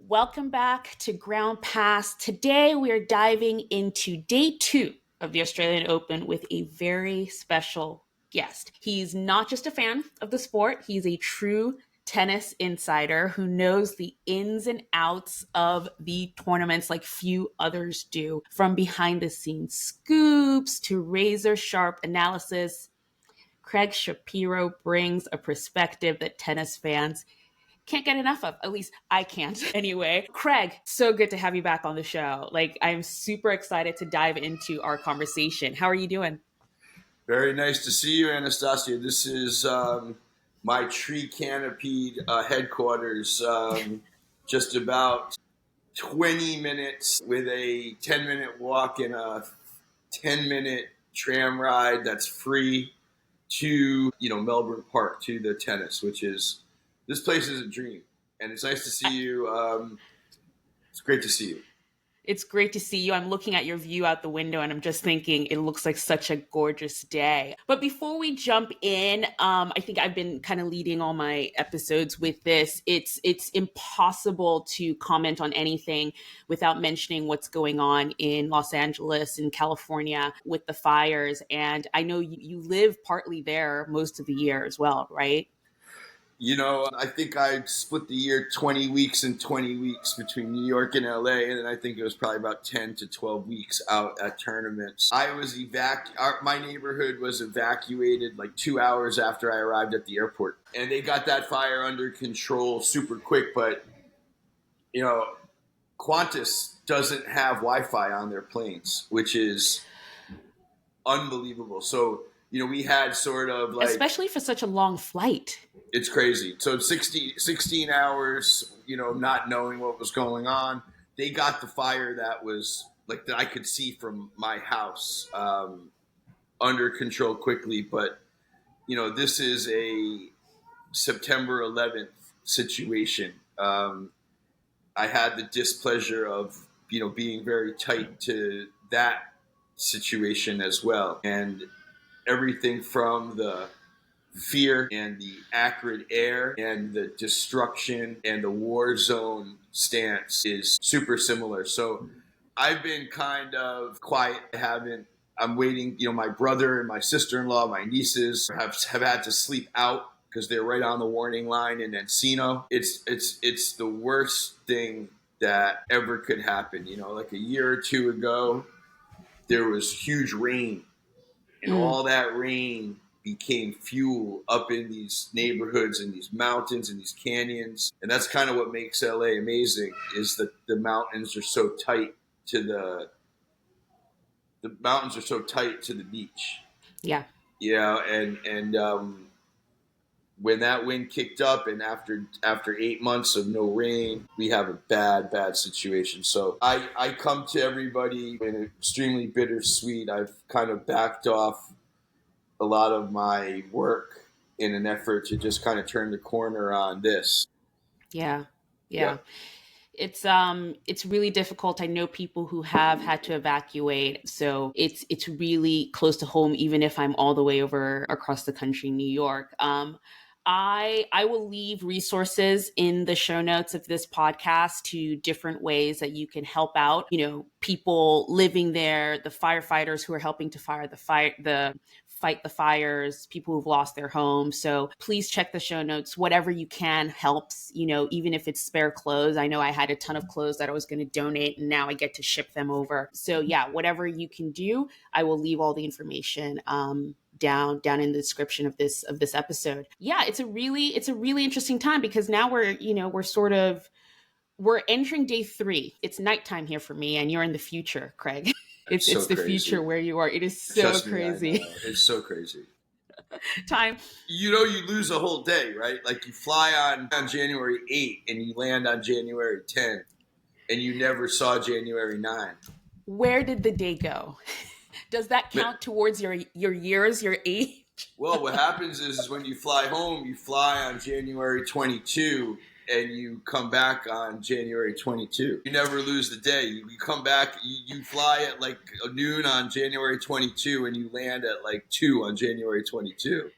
Welcome back to Ground Pass. Today we are diving into day 2 of the Australian Open with a very special guest. He's not just a fan of the sport, he's a true tennis insider who knows the ins and outs of the tournaments like few others do, from behind the scenes scoops to razor sharp analysis. Craig Shapiro brings a perspective that tennis fans can't get enough of. At least I can't anyway. Craig, so good to have you back on the show. I'm super excited to dive into our conversation. How are you doing? Very nice to see you, Anastasia. This is my tree canopied headquarters. Just about 20 minutes with a 10-minute walk and a 10-minute tram ride that's free to, Melbourne Park, to the tennis, this place is a dream. And it's nice to see you. It's great to see you. It's great to see you. I'm looking at your view out the window and I'm just thinking it looks like such a gorgeous day. But before we jump in, I think I've been kind of leading all my episodes with this. It's impossible to comment on anything without mentioning what's going on in Los Angeles and California with the fires. And I know you live partly there most of the year as well, right? I think I split the year 20 weeks and 20 weeks between New York and LA, and then I think it was probably about 10 to 12 weeks out at tournaments. I was my neighborhood was evacuated like 2 hours after I arrived at the airport, and they got that fire under control super quick. But Qantas doesn't have Wi-Fi on their planes, which is unbelievable. So we had sort of like, especially for such a long flight. It's crazy. So 16 hours, not knowing what was going on. They got the fire that was like that I could see from my house under control quickly. But, this is a September 11th situation. I had the displeasure of, being very tight to that situation as well. And everything from the fear and the acrid air and the destruction and the war zone stance is super similar. So I've been kind of quiet. I'm waiting, my brother and my sister-in-law, my nieces have had to sleep out because they're right on the warning line in Encino. It's the worst thing that ever could happen. Like a year or two ago, there was huge rain, and all that rain became fuel up in these neighborhoods and these mountains and these canyons. And that's kind of what makes LA amazing, is that the mountains are so tight to the beach. Yeah. Yeah. And when that wind kicked up, and after 8 months of no rain, we have a bad situation. So I come to everybody in extremely bittersweet. I've kind of backed off a lot of my work in an effort to just kind of turn the corner on this. Yeah. It's really difficult. I know people who have had to evacuate, so it's really close to home, even if I'm all the way over across the country, New York. I will leave resources in the show notes of this podcast to different ways that you can help out, people living there, the firefighters who are helping to fight the fires, people who've lost their homes. So please check the show notes. Whatever you can helps, even if it's spare clothes. I know I had a ton of clothes that I was going to donate, and now I get to ship them over. So yeah, whatever you can do, I will leave all the information down in the description of this episode. Yeah, it's a really interesting time, because now we're entering day 3. It's nighttime here for me, and you're in the future, Craig. It's the crazy. Future where you are. It is so crazy. It's so crazy. Time. You lose a whole day, right? Like you fly on January 8 and you land on January 10, and you never saw January 9. Where did the day go? Does that count towards your years, your age? Well, what happens is when you fly home, you fly on January 22 and you come back on January 22. You never lose the day. You come back, you fly at like noon on January 22 and you land at like 2 on January 22.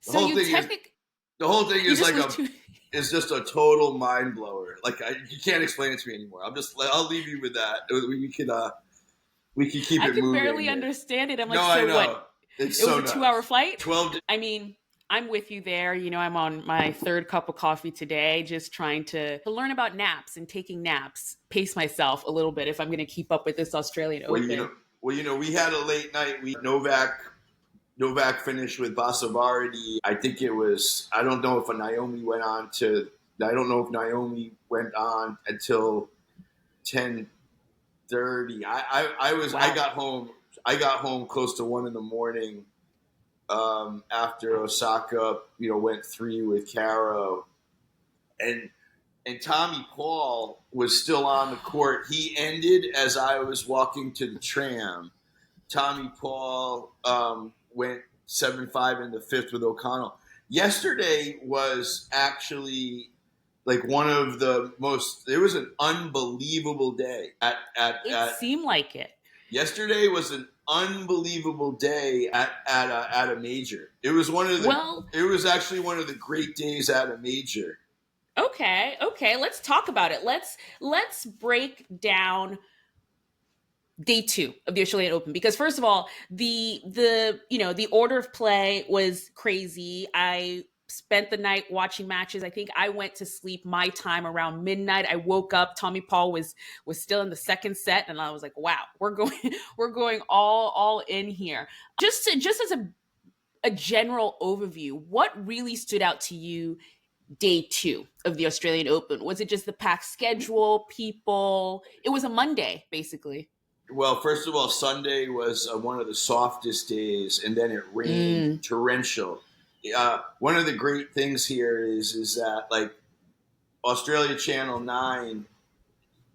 The The whole thing He is just like was a too. is just a total mind blower. Like you can't explain it to me anymore. I'll leave you with that. We could keep I it can moving barely here. understand it. I'm No, like, I so what? know. It's It was so a 2 hour nuts. flight. 12. I mean, I'm with you there. I'm on my third cup of coffee today, just trying to learn about naps and taking naps, pace myself a little bit if I'm going to keep up with this Australian Well, Open. we had a late night. Novak finished with Basavareddy. I think it was. I don't know if Naomi went on to. I don't know if Naomi went on until 10:30. I Wow. got home. I got home close to 1 in the morning. After Osaka, went 3 with Caro, and Tommy Paul was still on the court. He ended as I was walking to the tram. Tommy Paul went 7-5 in the fifth with O'Connell. Yesterday was actually like one of the most. It was an unbelievable day It seemed like it. Yesterday was an unbelievable day at a major. It was one of the. Well, It was actually one of the great days at a major. okay. Let's talk about it. Let's break down day two of the Australian Open because first of all, the order of play was crazy. I spent the night watching matches. I think I went to sleep my time around midnight. I woke up. Tommy Paul was still in the second set, and I was like, "Wow, we're going we're going all in here." Just as a general overview, what really stood out to you day two of the Australian Open? Was it just the packed schedule, people? It was a Monday, basically. Well, first of all, Sunday was one of the softest days, and then it rained Mm, torrential. One of the great things here is that like Australia Channel 9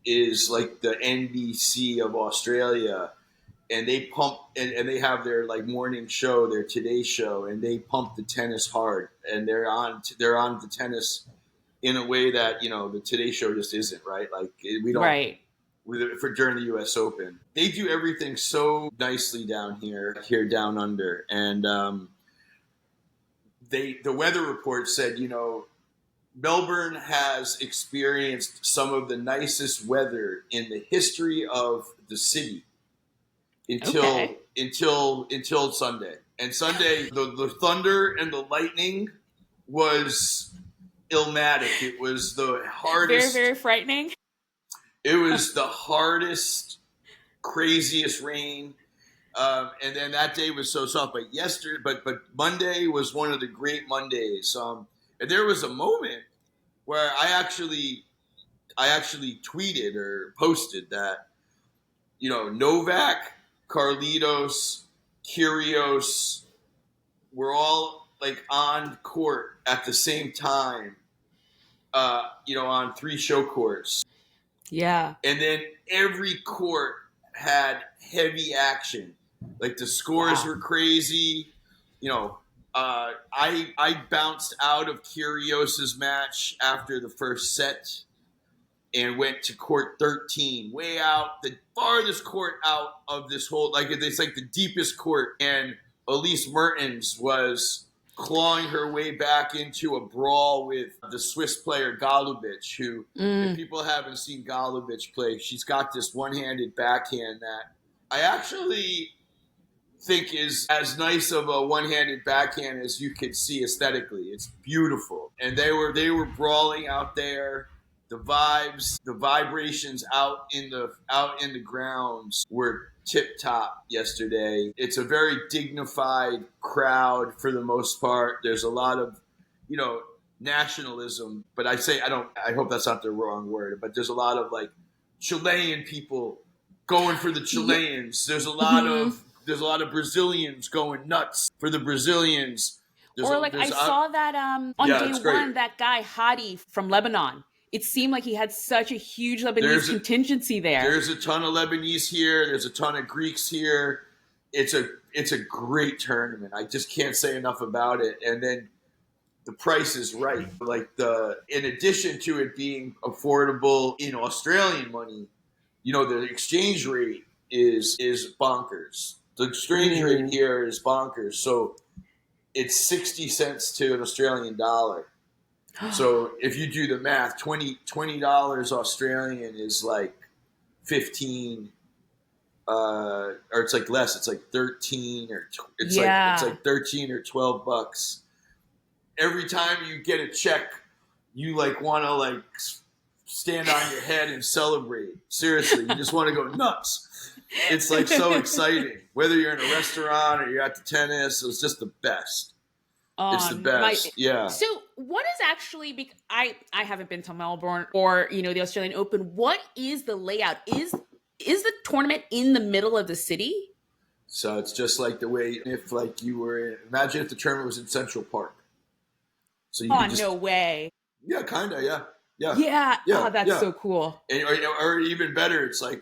is like the NBC of Australia, and they pump and they have their like morning show, their Today Show, and they pump the tennis hard, and they're on the tennis in a way that the Today Show just isn't, right. Like we don't right. for during the U.S. Open. They do everything so nicely down here down under, and the weather report said, Melbourne has experienced some of the nicest weather in the history of the city until Okay. until Sunday. And Sunday, the thunder and the lightning was illmatic. It was the Very, hardest. very frightening. It was the hardest, craziest rain. And then that day was so soft. But Monday was one of the great Mondays. And there was a moment where I actually tweeted or posted that Novak, Carlitos, Kyrgios were all like on court at the same time. On 3 show courts, Yeah. and then every court had heavy action. Like the scores Wow. were crazy. I bounced out of Kyrgios's match after the first set and went to court 13, way out, the farthest court out of this whole, like it's like the deepest court. And Elise Mertens was clawing her way back into a brawl with the Swiss player Golubic, who, if Mm. people haven't seen Golubic play, she's got this one-handed backhand that I actually think is as nice of a one-handed backhand as you could see aesthetically. It's beautiful. And they were brawling out there. The vibes, the vibrations out in the grounds were tip top yesterday. It's a very dignified crowd for the most part. There's a lot of, nationalism, but I hope that's not the wrong word, but there's a lot of like Chilean people going for the Yeah. Chileans. There's a lot Mhm. of Brazilians going nuts for the Brazilians. Or like I saw that on Yeah, day it's great. one, that guy Hadi from Lebanon. It seemed like he had such a huge Lebanese There's a, contingency there. there's a ton of Lebanese here. There's a ton of Greeks here. It's a great tournament. I just can't say enough about it. And then the price is right. Like in addition to it being affordable in Australian money, the exchange rate is bonkers. The exchange rate Ooh. here is bonkers. So it's 60 cents to an Australian dollar. So if you do the math, $20 Australian is like 15, or it's like less. It's like 13 or it's like 13 or $12. Every time you get a check, you like want to like stand on your head and celebrate. Seriously, you just want to go nuts. It's like so exciting. Whether you're in a restaurant or you're at the tennis, it's just the best. It's the best. Yeah. So what is actually, I haven't been to Melbourne or, the Australian Open. What is the layout? Is the tournament in the middle of the city? So it's just like the way if like you were imagine if the tournament was in Central Park. So you could just, no way. Yeah, kind of. Yeah. Yeah. Yeah. Yeah. Oh, that's so cool. And, or even better, it's like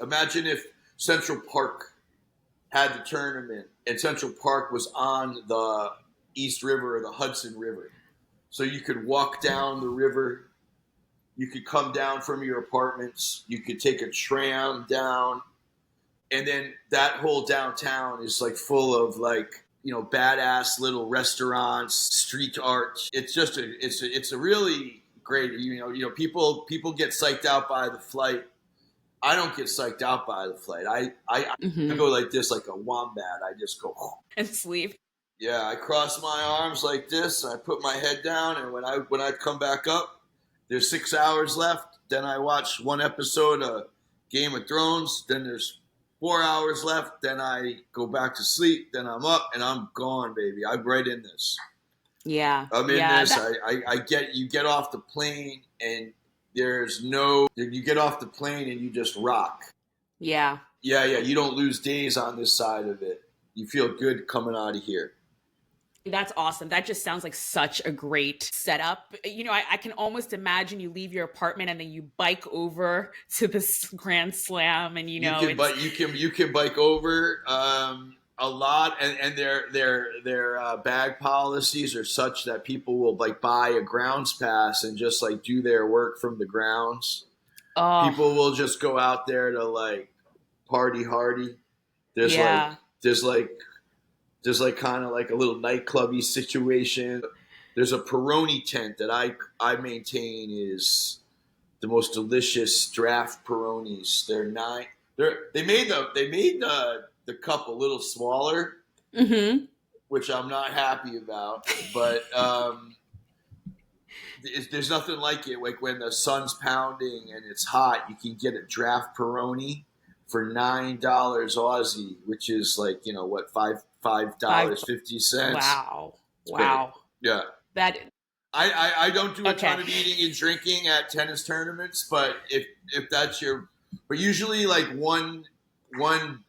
imagine if Central Park had the tournament and Central Park was on the East River or the Hudson River. So you could walk down the river. You could come down from your apartments. You could take a tram down. And then that whole downtown is like full of like, badass little restaurants, street art. It's just it's a really great, people get psyched out by the flight. I don't get psyched out by the flight. I go like this, like a wombat. I just go and sleep. Yeah, I cross my arms like this, and I put my head down, and when I come back up, there's 6 hours left. Then I watch one episode of Game of Thrones. Then there's 4 hours left. Then I go back to sleep. Then I'm up, and I'm gone, baby. I'm right in this. Yeah. I'm in this. You get off the plane, and you get off the plane, and you just rock. Yeah. Yeah. You don't lose days on this side of it. You feel good coming out of here. That's awesome. That just sounds like such a great setup. I can almost imagine you leave your apartment and then you bike over to this Grand Slam, and you can bike over a lot, and their bag policies are such that people will like buy a grounds pass and just like do their work from the grounds. People will just go out there to like party hardy. There's kind of like a little nightclubby situation. There's a Peroni tent that I maintain is the most delicious draft Peronis. They made the cup a little smaller, which I'm not happy about. But there's nothing like it. Like when the sun's pounding and it's hot, you can get a draft Peroni for $9 Aussie, which is like $5.50. Wow. Yeah. That I don't do a ton of eating and drinking at tennis tournaments, but if that's but usually like one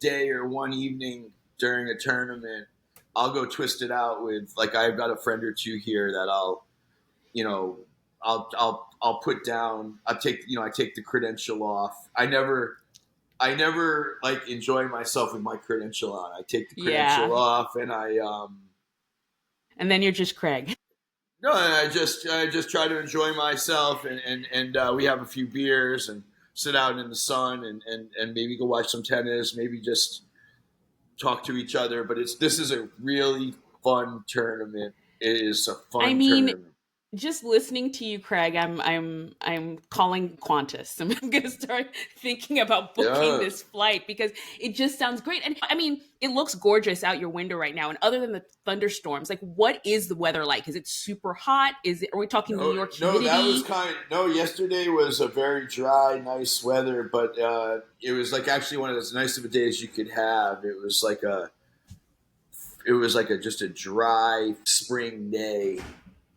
day or one evening during a tournament, I'll go twist it out with like I've got a friend or two here that I'll put down. I take the credential off. I never like enjoy myself with my credential on. I take the credential off, and and then you're just Craig. No, I just try to enjoy myself, and we have a few beers and sit out in the sun and maybe go watch some tennis, maybe just talk to each other. But this is a really fun tournament. It is a fun tournament. Just listening to you, Craig, I'm calling Qantas. I'm going to start thinking about booking this flight because it just sounds great. And I mean, it looks gorgeous out your window right now. And other than the thunderstorms, like what is the weather like? Is it super hot? Are we talking New York humidity? Yesterday was a very dry, nice weather, but it was like actually one of as nice of a day as you could have. It was like just a dry spring day,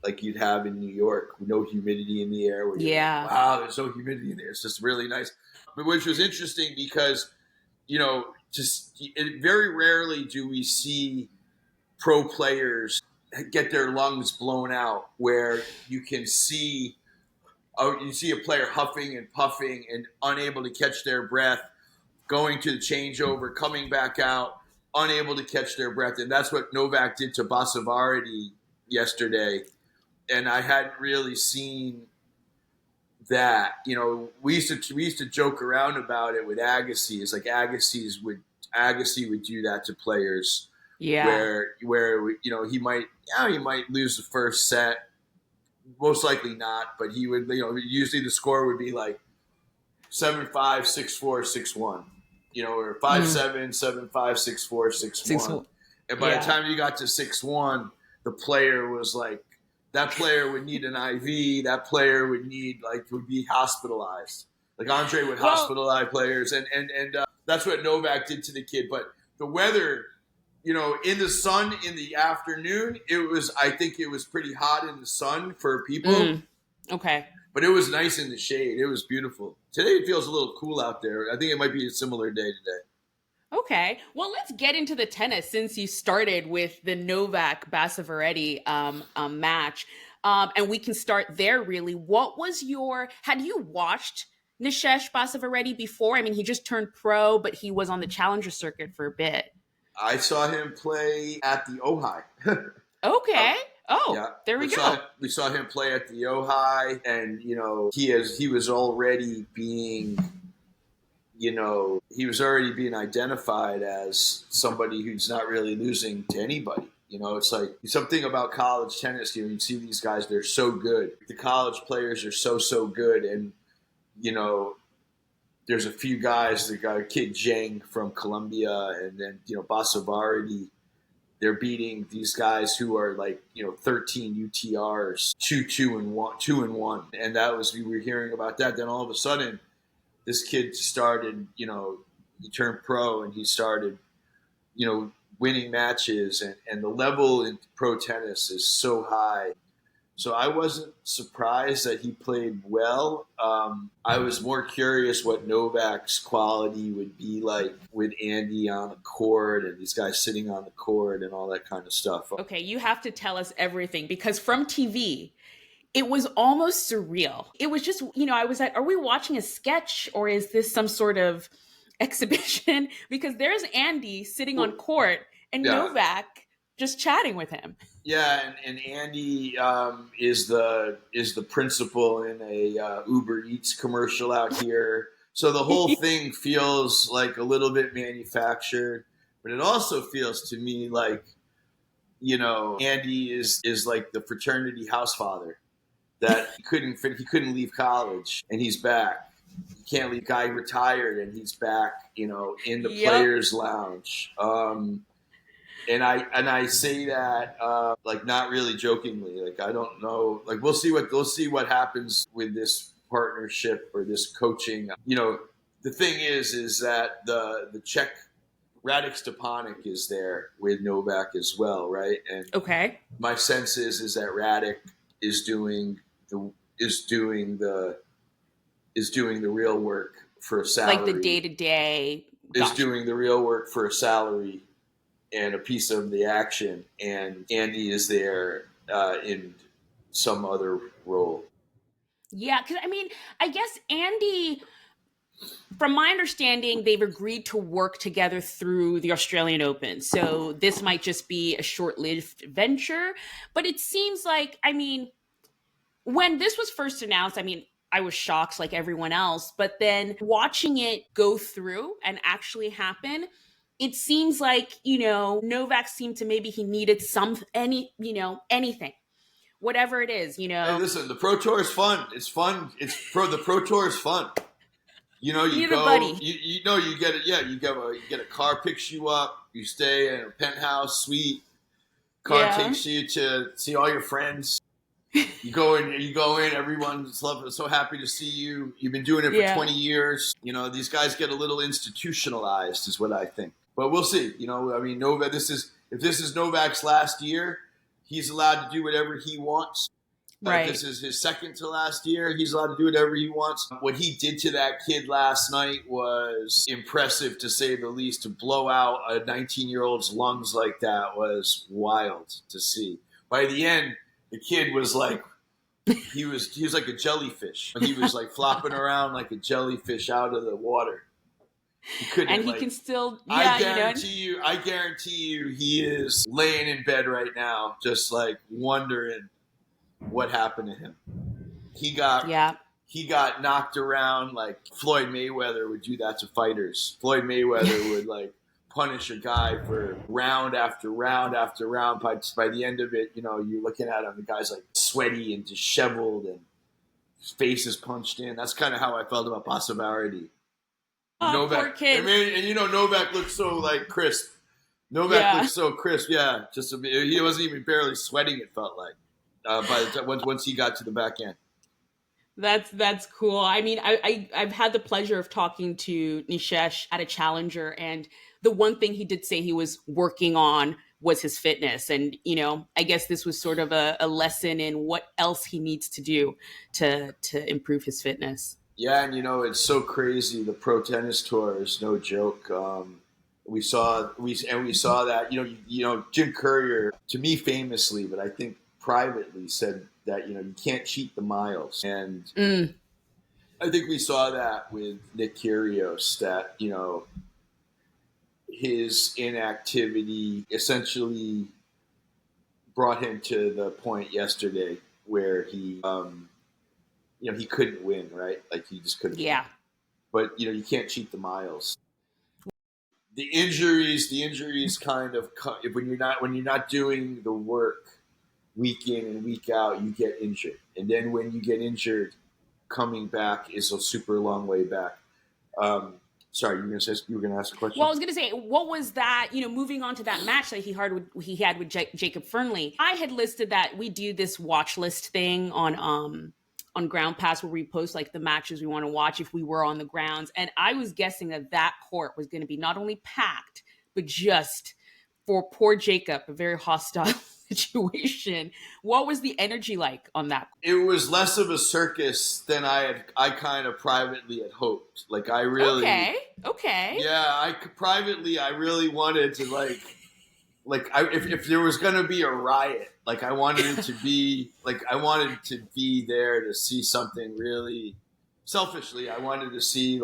like you'd have in New York, no humidity in the air. Wow, there's no humidity in there. It's just really nice. But which was interesting because, very rarely do we see pro players get their lungs blown out where you can see a player huffing and puffing and unable to catch their breath, going to the changeover, coming back out, unable to catch their breath. And that's what Novak did to Basavareddy yesterday. And I hadn't really seen that. We used to joke around about it with Agassi. It's like Agassi would do that to players Yeah. he might lose the first set, most likely not, but he would, usually the score would be like 7-5, 6-4, 6-1, or 5-7, 7-5, 6-4, Six. 6-1. And by the Yeah. time you got to 6-1, the player was like, that player would need an IV. That player would be hospitalized. Like Andre would Well, hospitalize players, and that's what Novak did to the kid. But the weather, in the sun in the afternoon, I think it was pretty hot in the sun for people, okay. but it was nice in the shade. It was beautiful. Today it feels a little cool out there. I think it might be a similar day today. Okay. Well, let's get into the tennis since you started with the Novak Basavareddy match. And we can start there really. Had you watched Nishesh Basavareddy before? I mean, he just turned pro, but he was on the challenger circuit for a bit. I saw him play at the Ojai. Okay. Yeah, There we go. We saw him play at the Ojai, and he was already being, he was already being identified as somebody who's not really losing to anybody. It's like something about college tennis. You see these guys; they're so good. The college players are so good, and there's a few guys. The guy Kid Zhang from Colombia, and then Basavareddy. They're beating these guys who are 13 UTRs, 2-1, and that was, we were hearing about that. Then all of a sudden, this kid started, he turned pro and he started, winning matches, and the level in pro tennis is so high. So I wasn't surprised that he played well. I was more curious what Novak's quality would be like with Andy on the court and these guys sitting on the court and all that kind of stuff. Okay, you have to tell us everything because from TV, it was almost surreal. It was just, I was like, are we watching a sketch or is this some sort of exhibition? Because there's Andy sitting on court and Novak just chatting with him. Yeah, and Andy is the principal in a Uber Eats commercial out here. So the whole thing feels like a little bit manufactured, but it also feels to me like, Andy is like the fraternity house father that he couldn't leave college and he's back. He can't leave. Guy retired and he's back, in the players' lounge. And I say that not really jokingly. Like I don't know. Like we'll see what happens with this partnership or this coaching. The thing is that the Czech Radek Stepanek is there with Novak as well, right? And okay, my sense is that Radek is doing the real work for a salary. Like the day-to-day. Is doing the real work for a salary and a piece of the action, and Andy is there in some other role. Yeah, because I guess Andy, from my understanding, they've agreed to work together through the Australian Open. So this might just be a short-lived venture. But it seems like, when this was first announced, I was shocked like everyone else. But then watching it go through and actually happen, it seems like, Novak seemed to maybe he needed anything, whatever it is, Hey, listen, the Pro Tour is fun. It's fun. The Pro Tour is fun. You need go, a buddy. You get it. Yeah, you get a car picks you up. You stay in a penthouse suite. Car takes you to see all your friends. You go in. Everyone's so happy to see you. You've been doing it for 20 years. These guys get a little institutionalized, is what I think. But we'll see. Novak. If this is Novak's last year, he's allowed to do whatever he wants. Right. This is his second to last year. He's allowed to do whatever he wants. What he did to that kid last night was impressive, to say the least. To blow out a 19-year-old's lungs like that was wild to see. By the end, the kid was like, he was like a jellyfish. He was like flopping around like a jellyfish out of the water. He couldn't. And he can still. Yeah, I guarantee you, he is laying in bed right now, just like wondering what happened to him. He got knocked around like Floyd Mayweather would do that to fighters. Floyd Mayweather would like punish a guy for round after round after round. By the end of it, you're looking at him, the guy's like sweaty and disheveled and his face is punched in. That's kind of how I felt about Basavareddy. Oh, poor Novak, kid. Novak looked so like crisp. Novak looked so crisp. Yeah, he wasn't even barely sweating. It felt like by the time once he got to the back end. That's cool. I mean, I've had the pleasure of talking to Nishesh at a challenger, and the one thing he did say he was working on was his fitness. And, I guess this was sort of a lesson in what else he needs to do to improve his fitness. Yeah, and it's so crazy. The pro tennis tour is no joke. We saw that. Jim Courier, to me famously, but I think privately, said that you can't cheat the miles, and I think we saw that with Nick Kyrgios, that his inactivity essentially brought him to the point yesterday where he he couldn't win, right? Like he just couldn't. Yeah. Win. But you can't cheat the miles. The injuries kind of when you're not doing the work week in and week out, you get injured, and then when you get injured, coming back is a super long way back. Sorry, you were gonna ask a question. Well, I was gonna say, what was that? Moving on to that match that he had with Jacob Fernley. I had listed that we do this watch list thing on Ground Pass where we post like the matches we want to watch if we were on the grounds, and I was guessing that court was going to be not only packed but just for poor Jacob, a very hostile situation. What was the energy like on that? It was less of a circus than I kind of privately had hoped. Like I really okay. Yeah, I really wanted to if there was gonna be a riot, like I wanted it to be I wanted to be there to see something really selfishly. I wanted to see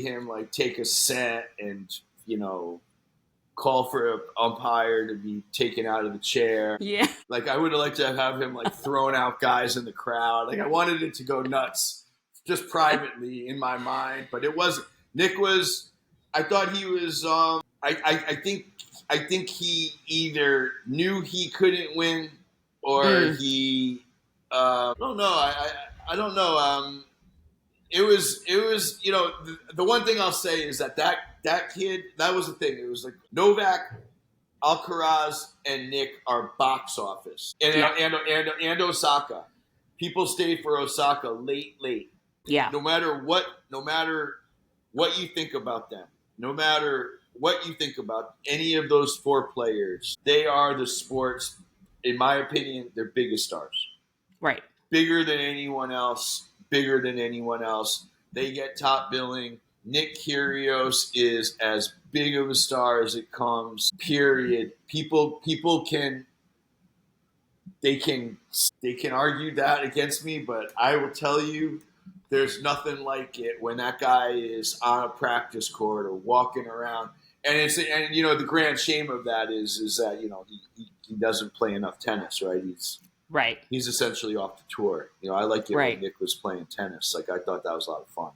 him like take a set and call for an umpire to be taken out of the chair. Yeah. Like I would have liked to have him like throwing out guys in the crowd. Like I wanted it to go nuts just privately in my mind, but it wasn't. Nick was, I thought he was, I think he either knew he couldn't win or he, I don't know. I don't know. It was the one thing I'll say is that kid, that was the thing. It was like Novak, Alcaraz, and Nick are box office, and Osaka. People stayed for Osaka late. Yeah. No matter what you think about them, no matter what you think about any of those four players, they are the sport's, in my opinion, their biggest stars. Right. Bigger than anyone else. They get top billing. Nick Kyrgios is as big of a star as it comes. Period. People can argue that against me, but I will tell you, there's nothing like it when that guy is on a practice court or walking around. And the grand shame of that is that he doesn't play enough tennis, right? He's essentially off the tour. I like it when Nick was playing tennis. Like I thought that was a lot of fun.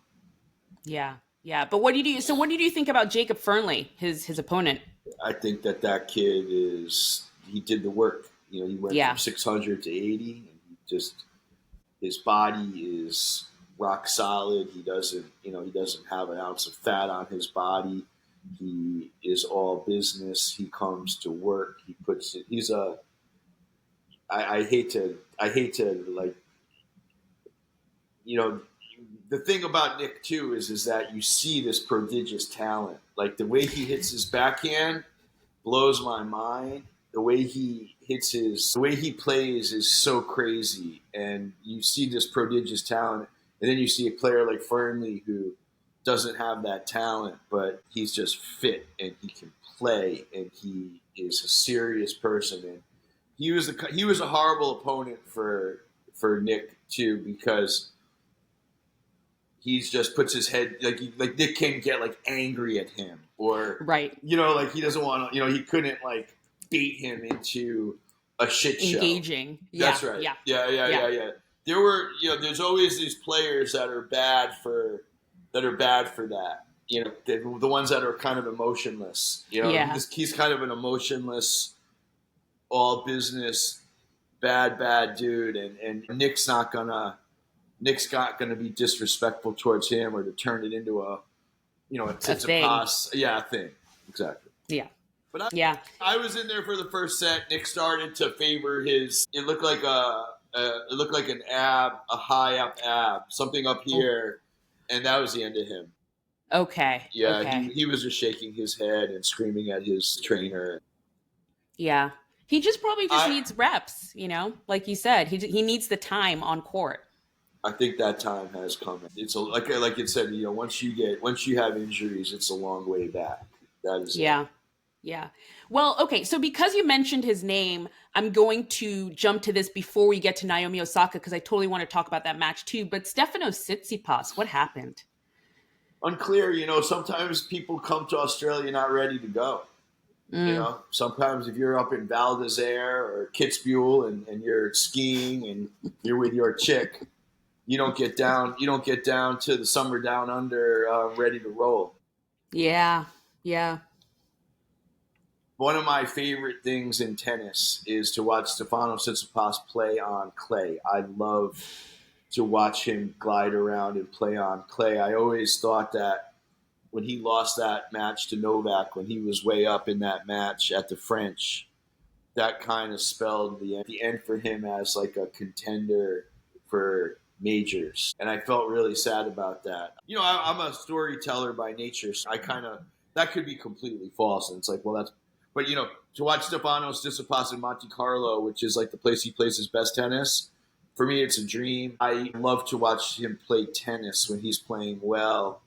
Yeah. But what did you think about Jacob Fernley, his opponent? I think that kid he did the work. He went from 600 to 80, and his body is rock solid. He doesn't have an ounce of fat on his body. He is all business. He comes to work. He puts it. He's a. I hate to the thing about Nick too is that you see this prodigious talent. Like the way he hits his backhand blows my mind. The way he plays is so crazy, and you see this prodigious talent, and then you see a player like Fernley who doesn't have that talent, but he's just fit and he can play, and he is a serious person. And he was a horrible opponent for Nick too, because he's just puts his head like Nick can get like angry at him, or like he doesn't want to, he couldn't like bait him into a shit show. Engaging. That's right. Yeah. There were there's always these players that are bad for that. the ones that are kind of emotionless. Yeah. He's kind of an emotionless, all business, bad dude, and Nick's not gonna be disrespectful towards him or to turn it into a A thing. Tsitsipas, a thing. Exactly. Yeah. But Yeah. I was in there for the first set. Nick started to favor his. It looked like an ab, a high up ab, something up here, and that was the end of him. Okay. Yeah, Okay. he was just shaking his head and screaming at his trainer. Yeah. He just probably just needs reps, like you said, he needs the time on court. I think that time has come. It's like it said, once you have injuries, it's a long way back. That is Yeah. Yeah. Well, okay. So because you mentioned his name, I'm going to jump to this before we get to Naomi Osaka because I totally want to talk about that match too. But Stefanos Tsitsipas, what happened? Unclear. Sometimes people come to Australia not ready to go. Sometimes if you're up in Val d'Isere or Kitzbühel and you're skiing and you're with your chick, you don't get down to the summer down under ready to roll. Yeah. Yeah. One of my favorite things in tennis is to watch Stefanos Tsitsipas play on clay. I love to watch him glide around and play on clay. I always thought that when he lost that match to Novak, when he was way up in that match at the French, that kind of spelled the end for him as like a contender for majors. And I felt really sad about that. I'm a storyteller by nature. So that could be completely false. And it's like, well, but to watch Stefanos Tsitsipas in Monte Carlo, which is like the place he plays his best tennis, for me, it's a dream. I love to watch him play tennis when he's playing well.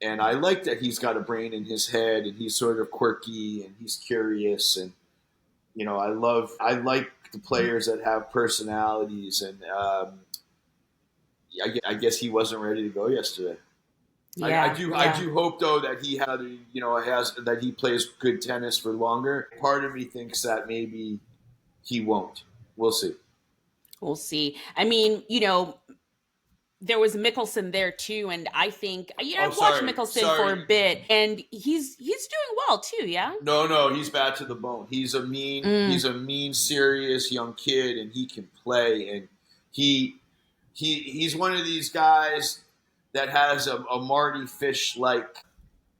And I like that he's got a brain in his head and he's sort of quirky and he's curious. And, I like the players that have personalities. And I guess he wasn't ready to go yesterday. Yeah, I do hope though that he that he plays good tennis for longer. Part of me thinks that maybe he won't. We'll see. We'll see. I mean, there was Mickelson there too, and I think I've watched Mickelson for a bit, and he's doing well too. Yeah. No, he's bad to the bone. He's a mean, serious young kid, and he can play. And he's one of these guys that has a Marty Fish like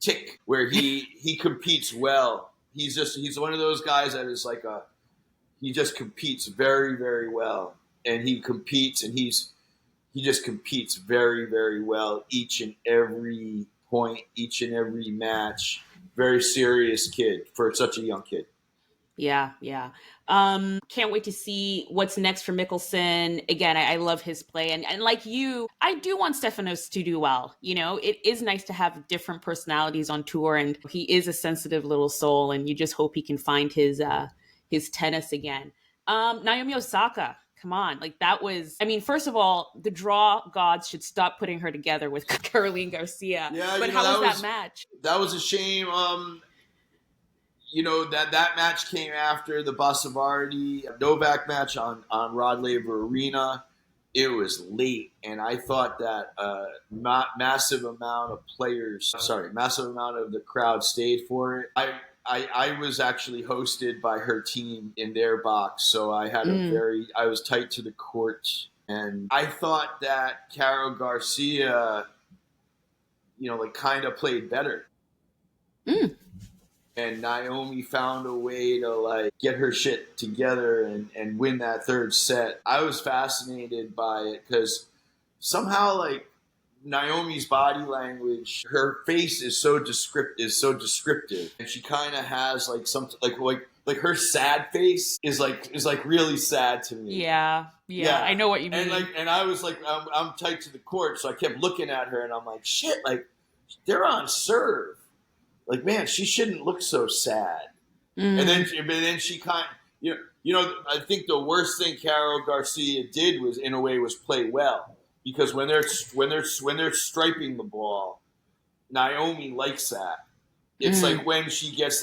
tick where he competes well. He's one of those guys that is like he just competes very, very well, and he competes and he just competes very, very well each and every point, each and every match. Very serious kid for such a young kid. Yeah. Can't wait to see what's next for Mickelson. Again, I love his play. And like you, I do want Stefanos to do well. It is nice to have different personalities on tour, and he is a sensitive little soul, and you just hope he can find his tennis again. Naomi Osaka. Come on. That was, first of all, the draw gods should stop putting her together with Caroline Garcia. Yeah, but how was that match? That was a shame. That match came after the Basavareddy Novak match on Rod Laver Arena. It was late, and I thought that massive amount of the crowd stayed for it. I was actually hosted by her team in their box, so I had I was tight to the court, and I thought that Caro Garcia, kind of played better. And Naomi found a way to get her shit together and win that third set. I was fascinated by it because somehow Naomi's body language, her face is so descriptive, and she kind of has her sad face is really sad to me. Yeah, I know what you mean. And I was I'm tight to the court, so I kept looking at her, and I'm like, shit, they're on serve. Man, she shouldn't look so sad. And then she I think the worst thing Caro Garcia did was play well. Because when they're striping the ball, Naomi likes that. It's like when she gets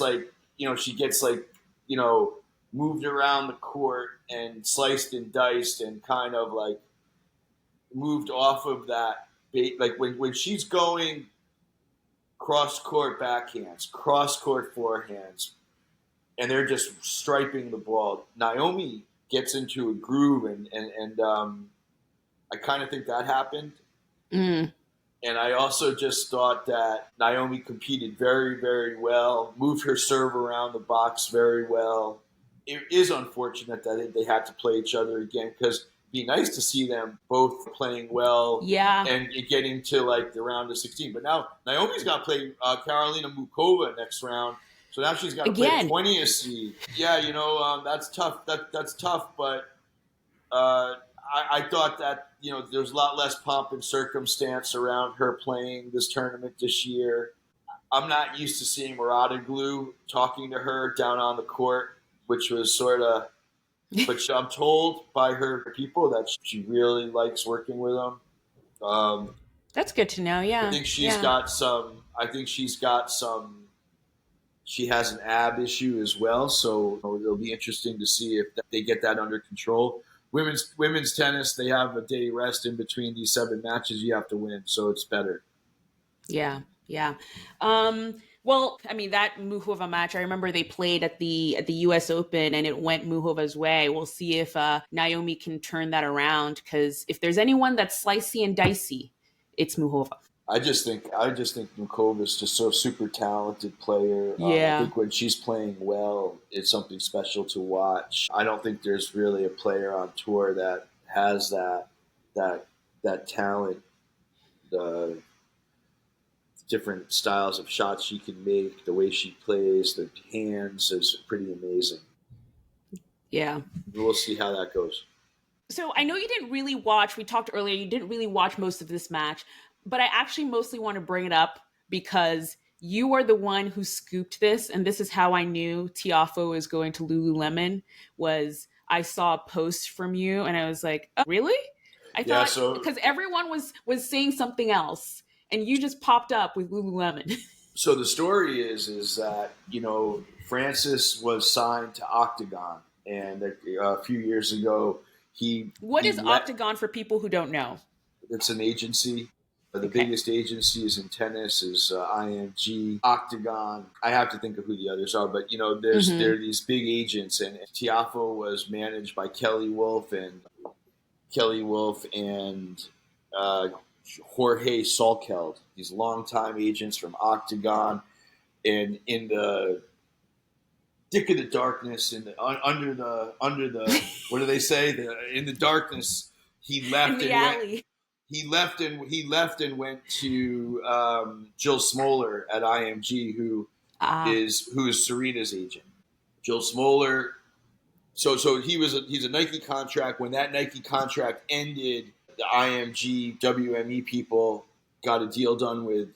moved around the court and sliced and diced and kind of moved off of that. When she's going cross-court backhands, cross-court forehands, and they're just striping the ball. Naomi gets into a groove, and I kind of think that happened. Mm. And I also just thought that Naomi competed very, very well, moved her serve around the box very well. It is unfortunate that they had to play each other again, because it'd be nice to see them both playing well, Yeah. and getting to like the round of 16. But now Naomi's got to play Karolina Mukova next round. So now she's got to play Again. 20th seed. Yeah, that's tough. That's tough, but I thought that, there's a lot less pomp and circumstance around her playing this tournament this year. I'm not used to seeing Muratoglu talking to her down on the court, which was sort of, but I'm told by her people that she really likes working with them. That's good to know. Yeah. I think she's got some. She has an ab issue as well, so it'll be interesting to see if they get that under control. Women's tennis, they have a day rest in between these 7 matches you have to win, so it's better. Yeah. Well, I mean, that Muhova match, I remember they played at the U.S. Open and it went Muhova's way. We'll see if Naomi can turn that around, because if there's anyone that's slicey and dicey, it's Muhova. I just think Mukova's just so super talented player. Yeah. I think when she's playing well, it's something special to watch. I don't think there's really a player on tour that has that talent. The different styles of shots she can make, the way she plays, the hands is pretty amazing. Yeah. We'll see how that goes. So I know you didn't really watch, we talked earlier, you didn't really watch most of this match, but I actually mostly want to bring it up because you are the one who scooped this, and this is how I knew Tiafoe was going to Lululemon, was I saw a post from you and I was like, oh, really? I thought, because everyone was saying something else, and you just popped up with Lululemon. So the story is that, Francis was signed to Octagon, and a few years ago, What is Octagon for people who don't know? It's an agency. The biggest agencies in tennis is IMG, Octagon. I have to think of who the others are, but there are these big agents, and Tiafoe was managed by Kelly Wolf and Jorge Salkeld, these longtime agents from Octagon, and in the thick of the darkness, under the what do they say? In the darkness, he left in the alley. He left and went to Jill Smoller at IMG, who is Serena's agent. Jill Smoller. So he's a Nike contract. When that Nike contract ended, the IMG WME people got a deal done with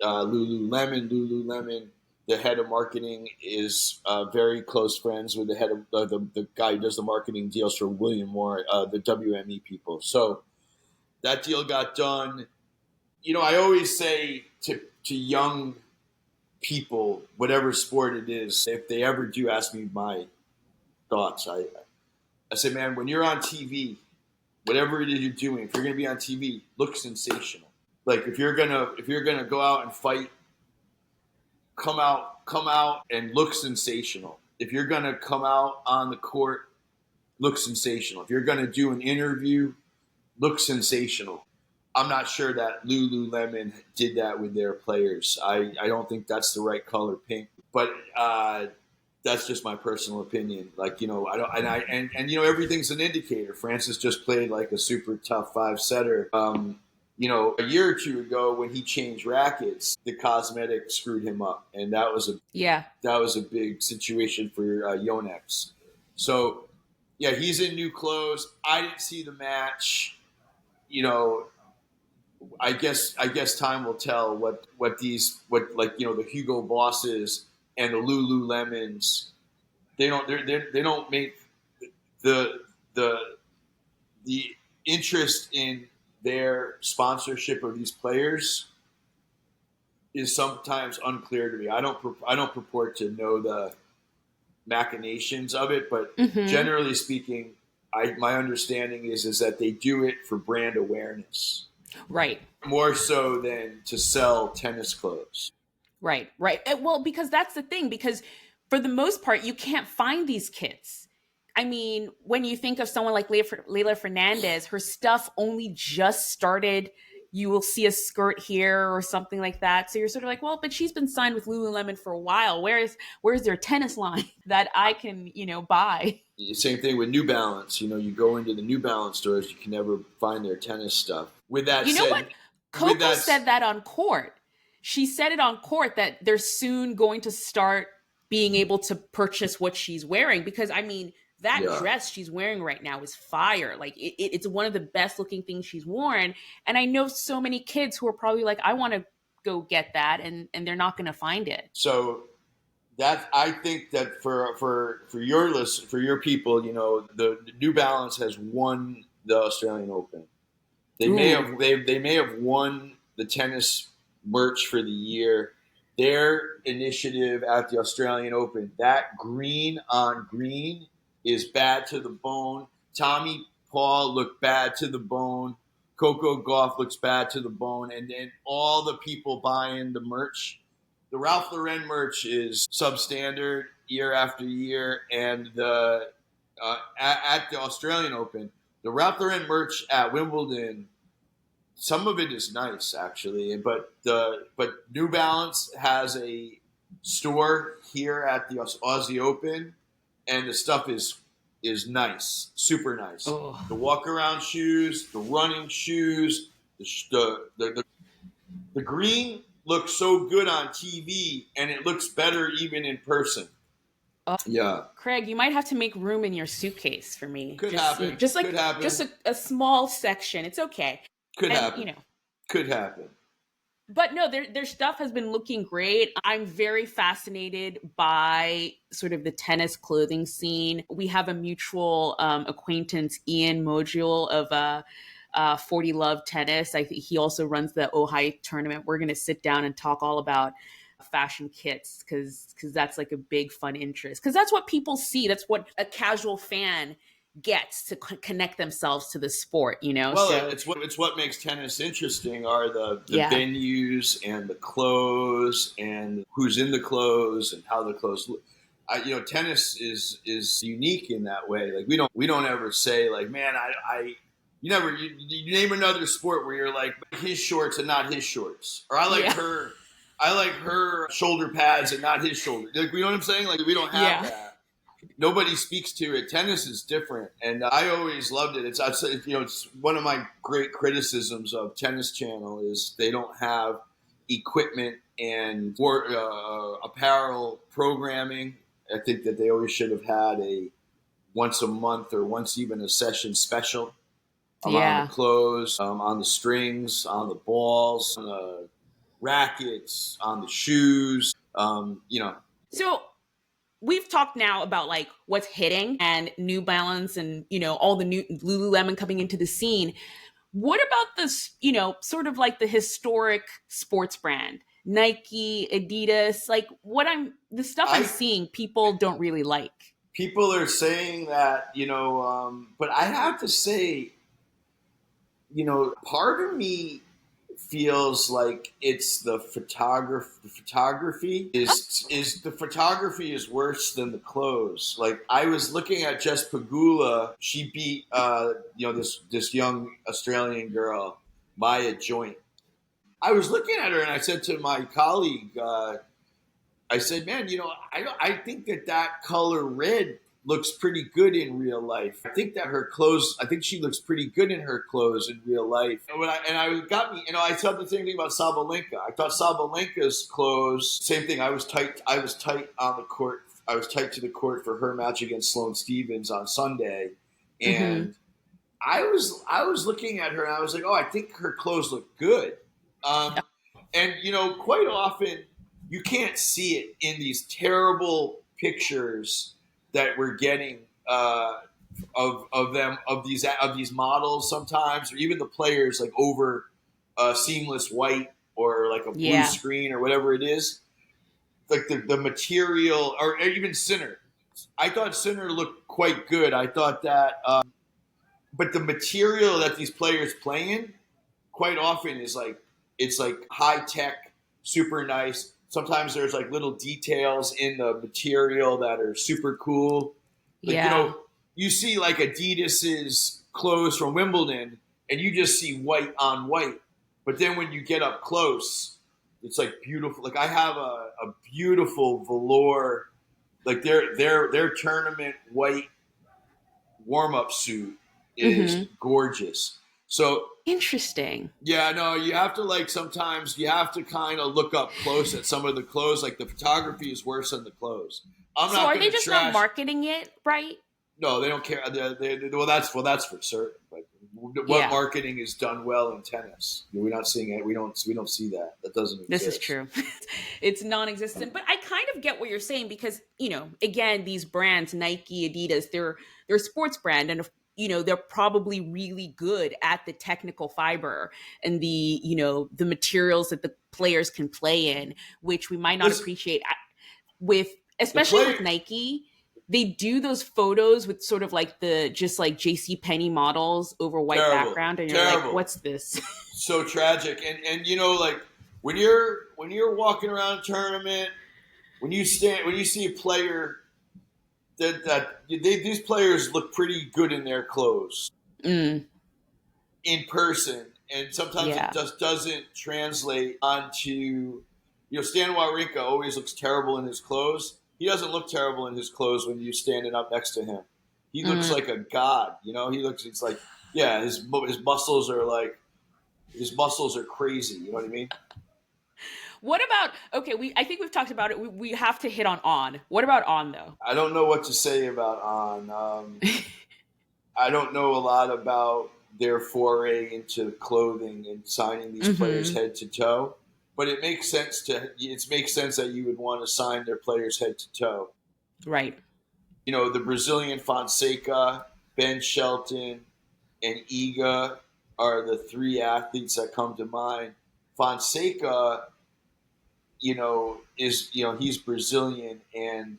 Lululemon. Lululemon, the head of marketing, is very close friends with the head of the guy who does the marketing deals for William Moore, the WME people. So that deal got done. I always say to young people, whatever sport it is, if they ever do ask me my thoughts, I say, man, when you're on TV, whatever it is you're doing, if you're going to be on TV, look sensational. Like if you're gonna go out and fight, come out and look sensational. If you're gonna come out on the court, look sensational. If you're gonna do an interview, look sensational. I'm not sure that Lululemon did that with their players. I don't think that's the right color pink, but that's just my personal opinion. Like, I don't, and everything's an indicator. Francis just played like a super tough 5-setter. A year or two ago when he changed rackets, the cosmetic screwed him up, and that was a big situation for Yonex. So yeah, he's in new clothes. I didn't see the match. I guess time will tell what the Hugo Bosses and the Lululemons, they don't make the interest in their sponsorship of these players is sometimes unclear to me. I don't purport to know the machinations of it, but generally speaking, my understanding is that they do it for brand awareness. Right. More so than to sell tennis clothes. Right, right. Well, because that's the thing, because for the most part, you can't find these kits. I mean, when you think of someone like Leila Fernandez, her stuff only just started. You will see a skirt here or something like that. So you're sort of like, well, but she's been signed with Lululemon for a while. Where's their tennis line that I can, buy? Same thing with New Balance. You go into the New Balance stores, you can never find their tennis stuff. With that You know said, what? with Coco that, said that on court. She said it on court that they're soon going to start being able to purchase what she's wearing, because I mean, that yeah. dress she's wearing right now is fire. Like it's one of the best looking things she's worn. And I know so many kids who are probably like, I want to go get that, and they're not going to find it. So that I think that for your list, for your people, the New Balance has won the Australian Open. Ooh. They may have won the tennis merch for the year. Their initiative at the Australian Open, that green on green is bad to the bone. Tommy Paul looked bad to the bone. Coco Gauff looks bad to the bone. And then all the people buying the merch. The Ralph Lauren merch is substandard year after year. And at the Australian Open, the Ralph Lauren merch at Wimbledon, some of it is nice actually, but New Balance has a store here at the Aussie Open, and the stuff is nice, super nice. Oh. The walk around shoes, the running shoes, the green looks so good on TV, and it looks better even in person. Oh. Yeah, Craig, you might have to make room in your suitcase for me. could Just, happen. just like Could happen. just a small section. It's okay. Could And happen. Could happen. but no, their stuff has been looking great. I'm very fascinated by sort of the tennis clothing scene. We have a mutual acquaintance, Ian Module of 40 Love Tennis. I think he also runs the Ojai tournament. We're going to sit down and talk all about fashion kits, because that's like a big fun interest, because that's what people see. That's what a casual fan gets to connect themselves to the sport. Well, So it's what makes tennis interesting are the yeah. venues and the clothes and who's in the clothes and how the clothes look. Tennis is unique in that way. Like we don't ever say like, man, you name another sport where you're like his shorts and not his shorts, or I like her shoulder pads and not his shoulder. Like, you know what I'm saying? Like we don't have that. Nobody speaks to it. Tennis is different, and I always loved it. It's one of my great criticisms of Tennis Channel is they don't have equipment and apparel programming. I think that they always should have had a once a month or once even a session special on the clothes, on the strings, on the balls, on the rackets, on the shoes. So we've talked now about like what's hitting and New Balance and all the new Lululemon coming into the scene. What about this, sort of like the historic sports brand, Nike, Adidas? Like the stuff I'm seeing, people don't really like. People are saying that, but I have to say, part of me feels like it's the photography is worse than the clothes. Like I was looking at Jess Pagula, she beat this young Australian girl, Maya Joint. I was looking at her and I said to my colleague, I said, man, I think that color red looks pretty good in real life. I think she looks pretty good in her clothes in real life. I thought the same thing about Sabalenka. I thought Sabalenka's clothes, same thing. I was tight on the court. I was tight to the court for her match against Sloane Stephens on Sunday. And I was looking at her and I was like, oh, I think her clothes look good. And quite often you can't see it in these terrible pictures that we're getting of these models sometimes, or even the players like over seamless white or like a blue screen or whatever it is. Like the material, or even Sinner. I thought Sinner looked quite good. I thought that, but the material that these players play in quite often is like, it's like high tech, super nice. sometimes there's like little details in the material that are super cool. Like, Yeah. you see like Adidas's clothes from Wimbledon and you just see white on white. But then when you get up close, it's like beautiful. Like I have a beautiful velour, like their tournament white warm up suit is Mm-hmm. gorgeous. So Interesting. yeah, no, you have to like sometimes you have to kind of look up close at some of the clothes. Like the photography is worse than the clothes. I'm So not are going they to just not trash. marketing it right? No, they don't care. Well, that's for certain. But what Yeah, marketing is done well in tennis? We're not seeing it. We don't see that. That doesn't this is exist. true. It's non-existent, but I kind of get what you're saying because, again, these brands, Nike, Adidas, they're a sports brand, and they're probably really good at the technical fiber and the materials that the players can play in, which we might not Listen, appreciate with, the especially player with Nike. They do those photos with sort of like the just like JC Penney models over white terrible, background, and you're like, terrible, what's this? so tragic. And like when you're walking around a tournament, when you see a player these players look pretty good in their clothes Mm, in person, and sometimes it yeah. just doesn't translate onto. Stan Wawrinka always looks terrible in his clothes. He doesn't look terrible in his clothes when you're standing up next to him. He looks Mm. like a god. He looks. It's like, yeah, his muscles are like his muscles are crazy. You know what I mean? What about okay? I think we've talked about it. We have to hit on. What about on though? I don't know what to say about On. I don't know a lot about their foray into clothing and signing these players Hmm. head to toe, but it makes sense that you would want to sign their players head to toe. Right. The Brazilian Fonseca, Ben Shelton, and Iga are the three athletes that come to mind. Fonseca, he's Brazilian, and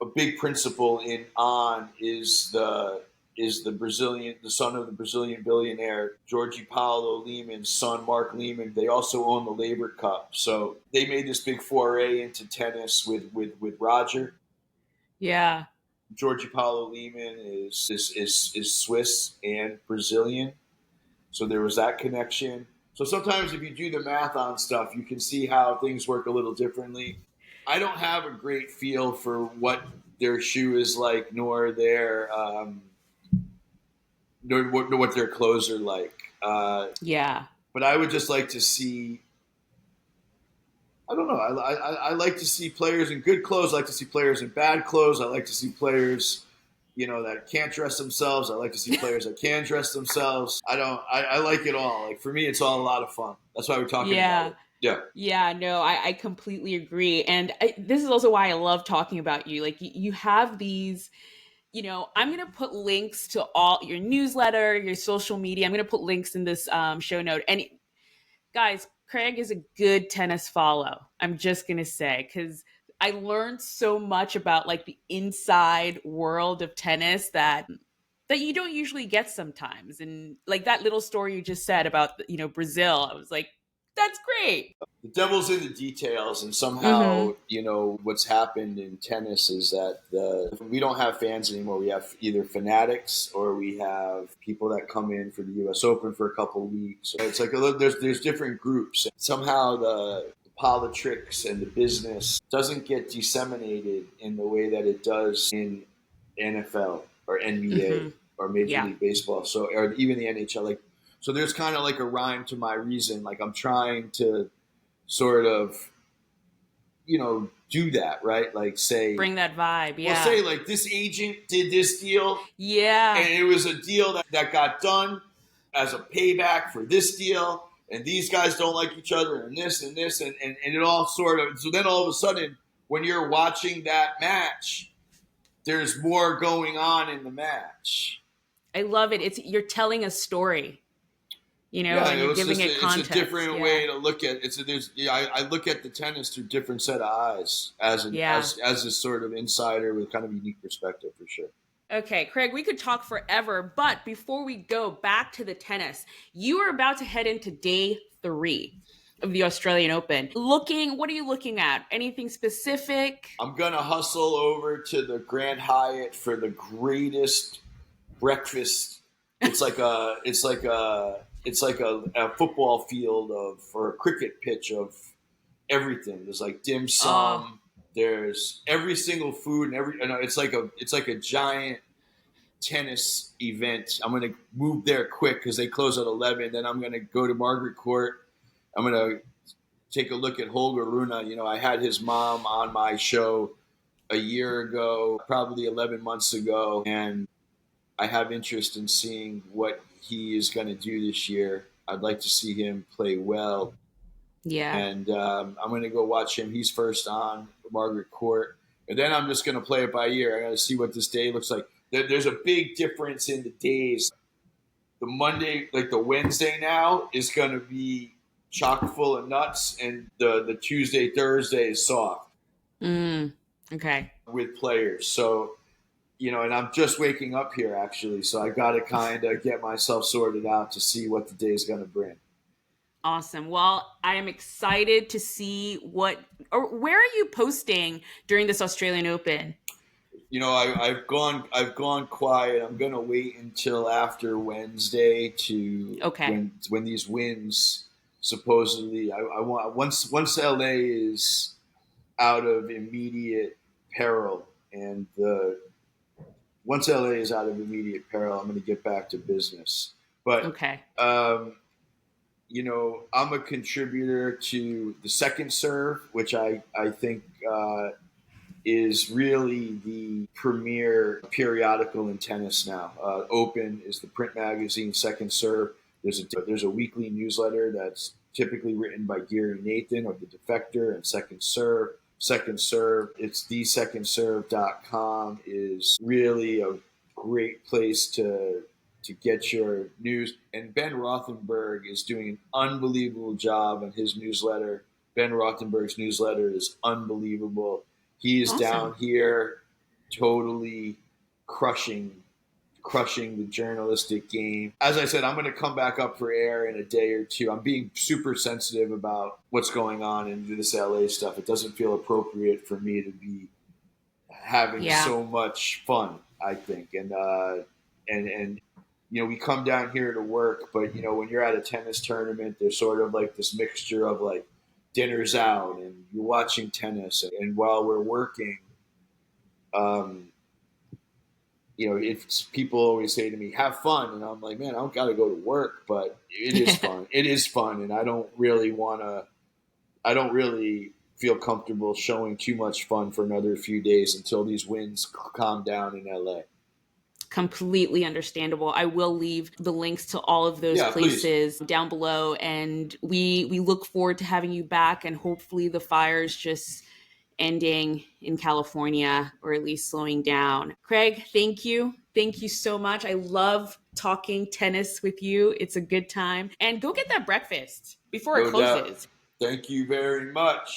a big principle in On is the son of the Brazilian billionaire Jorge Paulo Leman's son, Mark Lehman. They also own the Labor Cup, so they made this big foray into tennis with Roger. Yeah. Jorge Paulo Lehman is Swiss and Brazilian, so there was that connection. So sometimes if you do the math on stuff, you can see how things work a little differently. I don't have a great feel for what their shoe is like, nor what their clothes are like. Yeah. But I would just like to see. I don't know. I like to see players in good clothes. I like to see players in bad clothes. I like to see players, that can't dress themselves. I like to see players that can dress themselves. I don't. I like it all. Like for me, it's all a lot of fun. That's why we're talking about Yeah. it. Yeah. Yeah, no, I completely agree. And this is also why I love talking about you. Like, you have these, I'm going to put links to all your newsletter, your social media. I'm going to put links in this show note. And guys, Craig is a good tennis follow. I'm just going to say, because I learned so much about like the inside world of tennis that you don't usually get sometimes. And like that little story you just said about, Brazil, I was like, that's great. The devil's in the details, and Hmm. somehow what's happened in tennis is that we don't have fans anymore. We have either fanatics or we have people that come in for the U.S. Open for a couple of weeks. It's like there's different groups. Somehow the politics and the business doesn't get disseminated in the way that it does in NFL or NBA Hmm. or Major Yeah. League Baseball. So or even the NHL. Like so, there's kind of like a rhyme to my reason. Like I'm trying to sort of, do that, right? Like say, Bring that vibe. well, Yeah. say like this agent did this deal Yeah. and it was a deal that got done as a payback for this deal. And these guys don't like each other and this and this. And it all sort of, so then all of a sudden, when you're watching that match, there's more going on in the match. I love it. You're telling a story, Yeah, and you're it's giving just it it's a context. different Yeah. way to look at it. I look at the tennis through different set of eyes as an Yeah. as a sort of insider with kind of unique perspective for sure. Okay, Craig, we could talk forever, but before we go back to the tennis, you are about to head into day 3. of the Australian Open. What are you looking at? Anything specific? I'm gonna hustle over to the Grand Hyatt for the greatest breakfast. It's like a football field of or a cricket pitch of everything. There's like dim Oh, sum. There's every single food and every. You know, it's like a giant tennis event. I'm gonna move there quick because they close at 11. Then I'm gonna go to Margaret Court. I'm gonna take a look at Holger Rune. You know, I had his mom on my show a year ago, probably 11 months ago, and I have interest in seeing what he is going to do this year. I'd like to see him play well, yeah. and I'm going to go watch him. He's first on Margaret Court, and then I'm just going to play it by ear. I got to see what this day looks like. There's a big difference in the days. The Monday, like the Wednesday now, is going to be chock full of nuts, and the Tuesday, Thursday is soft Mm, okay. with players. So, you know, and I'm just waking up here actually, so I got to kind of get myself sorted out to see what the day is going to bring. Awesome. Well, I am excited to see where are you posting during this Australian Open? You know, I've gone quiet. I'm going to wait until after Wednesday to Okay. when these wins supposedly. I want once LA is out of immediate peril and the once LA is out of immediate peril, I'm going to get back to business. But Okay. you know, I'm a contributor to the Second Serve, which I think is really the premier periodical in tennis now. Open is the print magazine. Second Serve. There's a weekly newsletter that's typically written by Gary Nathan of the Defector and Second Serve. Second Serve, it's thesecondserve.com, is really a great place to get your news. And Ben Rothenberg is doing an unbelievable job in his newsletter. Ben Rothenberg's newsletter is unbelievable. He is down Awesome. here totally crushing the journalistic game. As I said, I'm going to come back up for air in a day or two. I'm being super sensitive about what's going on in this LA stuff. It doesn't feel appropriate for me to be having Yeah. so much fun, I think. And you know, we come down here to work, but you know, when you're at a tennis tournament, there's sort of like this mixture of like dinner's out and you're watching tennis, and while we're working, um, you know, it's people always say to me, "Have fun," and I'm like, "Man, I don't got to go to work, but it is fun. It is fun, and I don't really want to. I don't really feel comfortable showing too much fun for another few days until these winds calm down in LA." Completely understandable. I will leave the links to all of those Yeah, please. places down below, and we look forward to having you back, and hopefully the fires just ending in California, or at least slowing down. Craig, thank you so much. I love talking tennis with you. It's a good time, and go get that breakfast before it No doubt. closes. Thank you very much.